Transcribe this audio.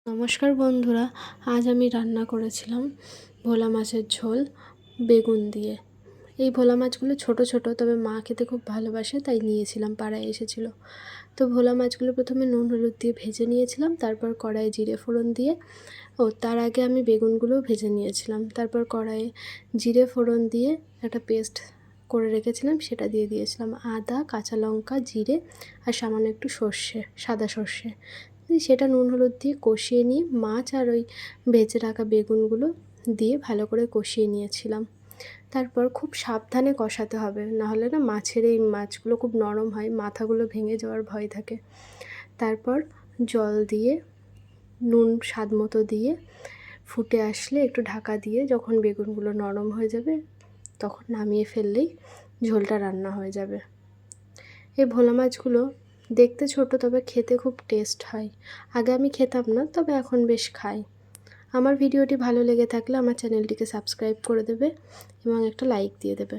নমস্কার বন্ধুরা, আজ আমি রান্না করেছিলাম ভোলা মাছের ঝোল বেগুন দিয়ে। এই ভোলা মাছগুলো ছোট ছোট, তবে মা খেতে খুব ভালোবাসে তাই নিয়েছিলাম, পাড়ায় এসেছিল। তো ভোলা মাছগুলো প্রথমে নুন হলুদ দিয়ে ভেজে নিয়েছিলাম, তারপর কড়াইয়ে জিরে ফোড়ন দিয়ে, তার আগে আমি বেগুনগুলোও ভেজে নিয়েছিলাম। তারপর কড়াইয়ে জিরে ফোড়ন দিয়ে একটা পেস্ট করে রেখেছিলাম, সেটা দিয়ে দিয়েছিলাম। আদা, কাঁচা লঙ্কা, জিরে আর সামান্য একটু সর্ষে, সাদা সর্ষে, সেটা নুন হলুদ দিয়ে কষিয়ে নিয়ে মাছ আর ওই ভেজে রাখা বেগুনগুলো দিয়ে ভালো করে কষিয়ে নিয়েছিলাম। তারপর খুব সাবধানে কষাতে হবে, নাহলে না এই মাছগুলো খুব নরম হয়, মাথাগুলো ভেঙে যাওয়ার ভয় থাকে। তারপর জল দিয়ে নুন স্বাদ মতো দিয়ে ফুটে আসলে একটু ঢাকা দিয়ে যখন বেগুনগুলো নরম হয়ে যাবে তখন নামিয়ে ফেললেই ঝোলটা রান্না হয়ে যাবে। এই ভোলা মাছগুলো দেখতে ছোট, তবে খেতে খুব টেস্ট হয়। আগে আমি খেতাম না, তবে এখন বেশ খাই। আমার ভিডিওটি ভালো লেগে থাকলে আমার চ্যানেলটিকে সাবস্ক্রাইব করে দেবে এবং একটা লাইক দিয়ে দেবে।